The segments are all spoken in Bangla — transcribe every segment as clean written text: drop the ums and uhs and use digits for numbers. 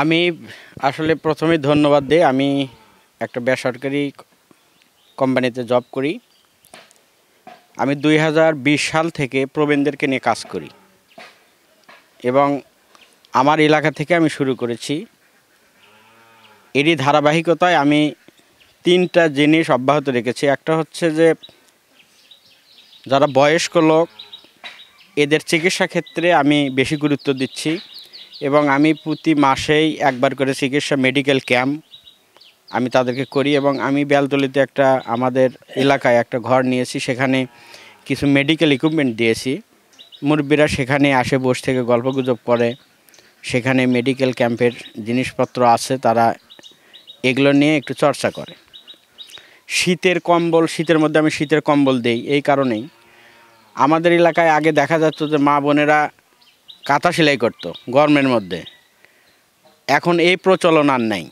আমি আসলে প্রথমে ধন্যবাদ দেই। আমি একটা বেসরকারি কোম্পানিতে জব করি। আমি ২০২০ সাল থেকে প্রবীণদেরকে নিয়ে কাজ করি এবং আমার এলাকা থেকে আমি শুরু করেছি। এরই ধারাবাহিকতায় আমি ৩টা জিনিস অব্যাহত রেখেছি। একটা হচ্ছে যে যারা বয়স্ক লোক এদের চিকিৎসা ক্ষেত্রে আমি বেশি গুরুত্ব দিচ্ছি এবং আমি প্রতি মাসেই একবার করে চিকিৎসা মেডিকেল ক্যাম্প আমি তাদেরকে করি এবং আমি বেলতলিতে একটা আমাদের এলাকায় একটা ঘর নিয়েছি, সেখানে কিছু মেডিকেল ইকুইপমেন্ট দিয়েছি। মুরব্বীরা সেখানে আসে বসে থেকে গল্পগুজব করে, সেখানে মেডিকেল ক্যাম্পের জিনিসপত্র আছে, তারা এগুলো নিয়ে একটু চর্চা করে। শীতের কম্বল, শীতের মধ্যে আমি শীতের কম্বল দেই এই কারণেই, আমাদের এলাকায় আগে দেখা যাচ্ছ যে মা বোনেরা কাঁথা সেলাই করতো গরমের মধ্যে, এখন এই প্রচলন আর নাই।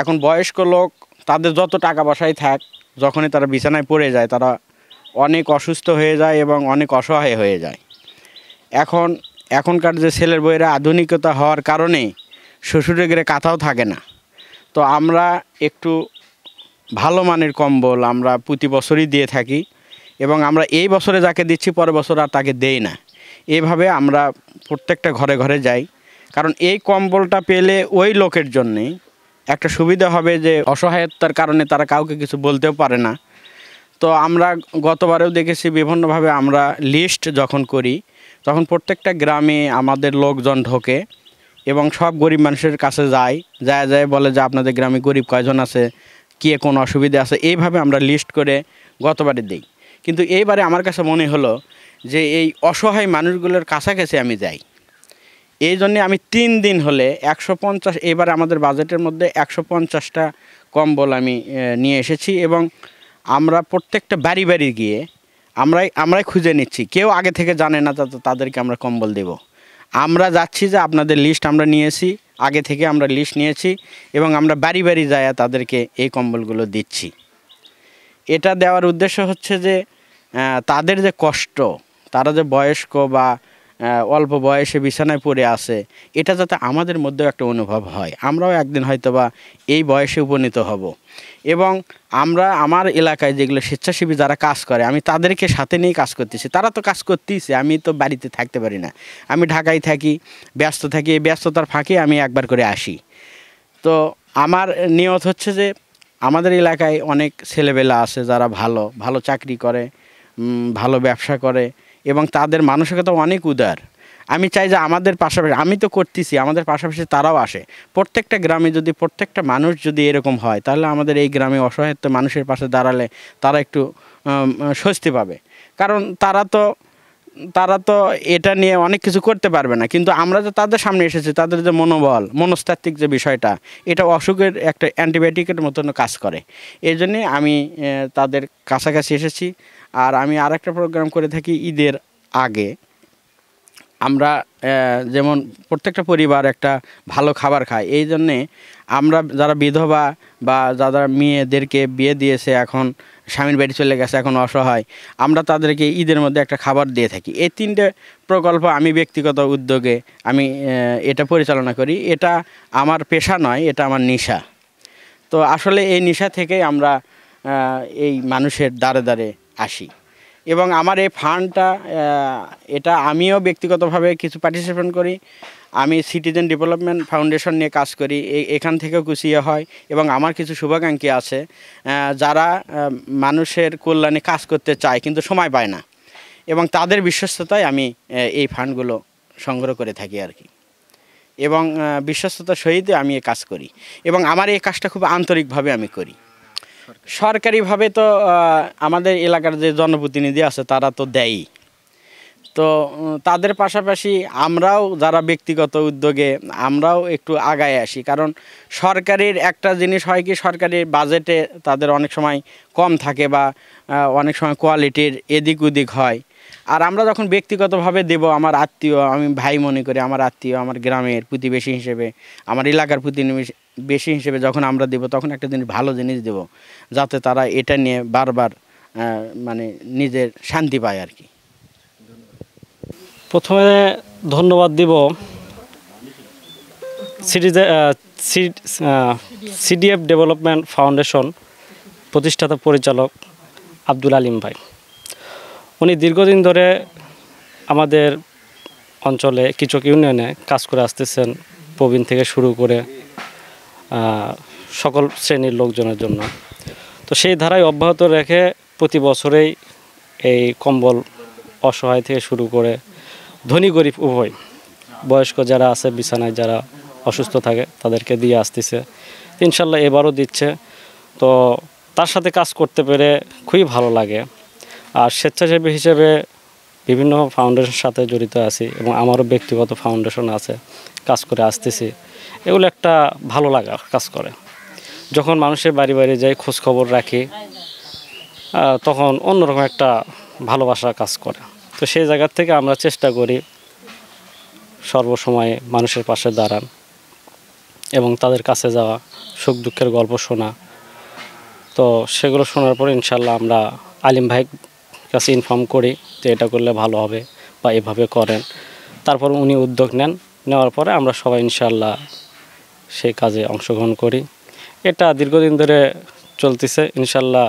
এখন বয়স্ক লোক তাদের যত টাকা পয়সাই থাক, যখনই তারা বিছানায় পড়ে যায় তারা অনেক অসুস্থ হয়ে যায় এবং অনেক অসহায় হয়ে যায়। এখনকার যে ছেলের বউয়েরা আধুনিকতা হওয়ার কারণে শ্বশুরের ঘরে কাঁথাও থাকে না। তো আমরা একটু ভালো মানের কম্বল আমরা প্রতি বছরই দিয়ে থাকি এবং আমরা এই বছরে যাকে দিচ্ছি পরের বছর আর তাকে দেই না। এইভাবে আমরা প্রত্যেকটা ঘরে ঘরে যাই, কারণ এই কম্বলটা পেলে ওই লোকের জন্যে একটা সুবিধা হবে যে অসহায়তার কারণে তারা কাউকে কিছু বলতেও পারে না। তো আমরা গতবারেও দেখেছি বিভিন্নভাবে আমরা লিস্ট যখন করি তখন প্রত্যেকটা গ্রামে আমাদের লোকজন ঢোকে এবং সব গরিব মানুষের কাছে যায় বলে যে আপনাদের গ্রামে গরিব কয়জন আছে, কে কোন অসুবিধা আছে, এইভাবে আমরা লিস্ট করে গতবারে দিই। কিন্তু এইবারে আমার কাছে মনে হলো যে এই অসহায় মানুষগুলোর কাছাকাছি আমি যাই, এই জন্যে আমি 3 দিন হলে 150, এবারে আমাদের বাজেটের মধ্যে 150টা কম্বল আমি নিয়ে এসেছি এবং আমরা প্রত্যেকটা বাড়ি বাড়ি গিয়ে আমরাই খুঁজে নিচ্ছি। কেউ আগে থেকে জানে না, তাদেরকে আমরা কম্বল দেব। আমরা যাচ্ছি যে আপনাদের লিস্ট আমরা নিয়েছি, আগে থেকে আমরা লিস্ট নিয়েছি এবং আমরা বাড়ি বাড়ি যায় তাদেরকে এই কম্বলগুলো দিচ্ছি। এটা দেওয়ার উদ্দেশ্য হচ্ছে যে তাদের যে কষ্ট, তারা যে বয়স্ক বা অল্প বয়সে বিছানায় পড়ে আছে, এটা যাতে আমাদের মধ্যেও একটা অনুভব হয়, আমরাও একদিন হয়তো বা এই বয়সে উপনীত হব। এবং আমার এলাকায় যেগুলো স্বেচ্ছাসেবী যারা কাজ করে আমি তাদেরকে সাথে নিয়েই কাজ করতেছি। তারা তো কাজ করতেইছে, আমি তো বাড়িতে থাকতে পারি না, আমি ঢাকায় থাকি, ব্যস্ত থাকি। এই ব্যস্ততার ফাঁকে আমি একবার করে আসি। তো আমার নিয়ত হচ্ছে যে আমাদের এলাকায় অনেক ছেলেবেলা আছে যারা ভালো ভালো চাকরি করে, ভালো ব্যবসা করে এবং তাদের মানসিকতা অনেক উদার। আমি চাই যে আমাদের পাশাপাশি, আমি তো করতেছি, আমাদের পাশাপাশি তারাও আসে। প্রত্যেকটা গ্রামে যদি প্রত্যেকটা মানুষ যদি এরকম হয় তাহলে আমাদের এই গ্রামে অসহায়ত্ব মানুষের পাশে দাঁড়ালে তারা একটু স্বস্তি পাবে। কারণ তারা তো এটা নিয়ে অনেক কিছু করতে পারবে না, কিন্তু আমরা যে তাদের সামনে এসেছি, তাদের যে মনস্তাত্ত্বিক যে বিষয়টা, এটা অসুখের একটা অ্যান্টিবায়োটিকের মতন কাজ করে। এই জন্যে আমি তাদের কাছাকাছি এসেছি। আর আমি আরেকটা প্রোগ্রাম করে থাকি ঈদের আগে। আমরা যেমন প্রত্যেকটা পরিবার একটা ভালো খাবার খায়, এই জন্যে আমরা যারা বিধবা বা যারা মেয়েদেরকে বিয়ে দিয়েছে, এখন স্বামীর বাড়ি চলে গেছে, এখন অসহায়, আমরা তাদেরকে ঈদের মধ্যে একটা খাবার দিয়ে থাকি। এই 3টে প্রকল্প আমি ব্যক্তিগত উদ্যোগে আমি এটা পরিচালনা করি। এটা আমার পেশা নয়, এটা আমার নেশা। তো আসলে এই নেশা থেকেই আমরা এই মানুষের দ্বারে দ্বারে আসি এবং আমার এই ফান্ডটা, এটা আমিও ব্যক্তিগতভাবে কিছু পার্টিসিপেট করি। আমি সিটিজেন ডেভেলপমেন্ট ফাউন্ডেশন নিয়ে কাজ করি, এখান থেকেও কুচিয়ে হয় এবং আমার কিছু শুভাকাঙ্ক্ষী আছে যারা মানুষের কল্যাণে কাজ করতে চায় কিন্তু সময় পায় না, এবং তাদের বিশ্বস্ততায় আমি এই ফান্ডগুলো সংগ্রহ করে থাকি আর কি। এবং বিশ্বস্ততার সহিত আমি এই কাজ করি এবং আমার এই কাজটা খুব আন্তরিকভাবে আমি করি। সরকারিভাবে তো আমাদের এলাকার যে জনপ্রতিনিধি আছে তারা তো দেয়ই। তো তাদের পাশাপাশি আমরাও যারা ব্যক্তিগত উদ্যোগে আমরাও একটু আগায় আসি, কারণ সরকারের একটা জিনিস হয় কি, সরকারি বাজেটে তাদের অনেক সময় কম থাকে বা অনেক সময় কোয়ালিটির এদিক ওদিক হয়। আর আমরা যখন ব্যক্তিগতভাবে দেব, আমার আত্মীয়, আমি ভাই মনে করি, আমার আত্মীয়, আমার গ্রামের প্রতিবেশী হিসেবে, আমার এলাকার প্রতিবেশী হিসেবে যখন আমরা দেব, তখন একটা জিনিস, ভালো জিনিস দেব, যাতে তারা এটা নিয়ে বারবার মানে নিজের শান্তি পায় আর কি। প্রথমে ধন্যবাদ দিব সিডিএফ ডেভেলপমেন্ট ফাউন্ডেশন প্রতিষ্ঠাতা পরিচালক আব্দুল আলিম ভাই। উনি দীর্ঘদিন ধরে আমাদের অঞ্চলে কিচক ইউনিয়নে কাজ করে আসতেছেন, প্রবীণ থেকে শুরু করে সকল শ্রেণীর লোকজনের জন্য। তো সেই ধারায় অব্যাহত রেখে প্রতি বছরেই এই কম্বল অসহায় থেকে শুরু করে ধনী গরিব উভয়, বয়স্ক যারা আছে বিছানায় যারা অসুস্থ থাকে তাদেরকে দিয়ে আসতেছে। ইনশাল্লাহ এবারও দিচ্ছে। তো তার সাথে কাজ করতে পেরে খুবই ভালো লাগে। আর স্বেচ্ছাসেবী হিসেবে বিভিন্ন ফাউন্ডেশনের সাথে জড়িত আছি এবং আমারও ব্যক্তিগত ফাউন্ডেশন আছে, কাজ করে আসতেছি। এগুলো একটা ভালো লাগা কাজ করে। যখন মানুষের বাড়ি বাড়ি যাই খোঁজখবর রাখি, তখন অন্যরকম একটা ভালোবাসা কাজ করে। তো সেই জায়গা থেকে আমরা চেষ্টা করি সর্বসময় মানুষের পাশে দাঁড়ান এবং তাদের কাছে যাওয়া, সুখ দুঃখের গল্প শোনা। তো সেগুলো শোনার পরে ইনশাল্লাহ আমরা আলিম ভাই কাছে ইনফর্ম করি যে এটা করলে ভালো হবে বা এভাবে করেন। তারপর উনি উদ্যোগ নেওয়ার পরে আমরা সবাই ইনশাল্লাহ সেই কাজে অংশগ্রহণ করি। এটা দীর্ঘদিন ধরে চলতেছে, ইনশাল্লাহ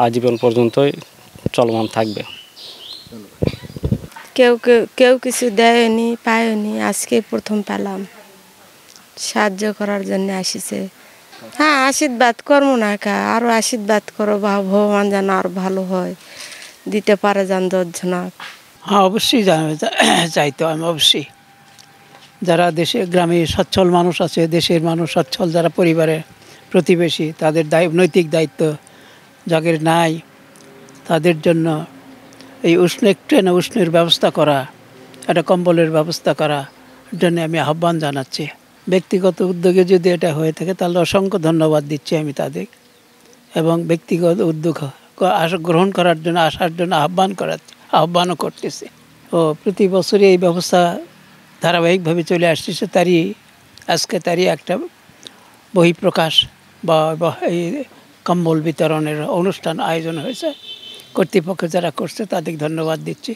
আজীবন পর্যন্তই চলমান থাকবে। কেউ কিছু দেয়নি, পায়নি, আজকে প্রথম পেলাম। সাহায্য করার জন্য আসিছে। হ্যাঁ, আশীর্বাদ করবো না কা, আরও আশীর্বাদ করো বা ভগবান যেন আরও ভালো হয়, দিতে পারে যান 10 জনা। হ্যাঁ, অবশ্যই চাইতো আমি অবশ্যই। যারা দেশে গ্রামে সচ্ছল মানুষ আছে, দেশের মানুষ সচ্ছল, যারা পরিবারের প্রতিবেশী, তাদের নৈতিক দায়িত্ব যাদের নাই তাদের জন্য এই উষ্ণের ব্যবস্থা করা, একটা কম্বলের ব্যবস্থা করার জন্য আমি আহ্বান জানাচ্ছি। ব্যক্তিগত উদ্যোগে যদি এটা হয়ে থাকে তাহলে অসংখ্য ধন্যবাদ দিচ্ছি আমি তাদের, এবং ব্যক্তিগত উদ্যোগ গ্রহণ করার জন্য আসার জন্য আহ্বানও করতেছি। ও প্রতি বছরই এই ব্যবস্থা ধারাবাহিকভাবে চলে আসতেছে। তারই একটা বহিঃপ্রকাশ বা এই কম্বল বিতরণের অনুষ্ঠান আয়োজন হয়েছে। কর্তৃপক্ষ যারা করছে তাদের ধন্যবাদ দিচ্ছি।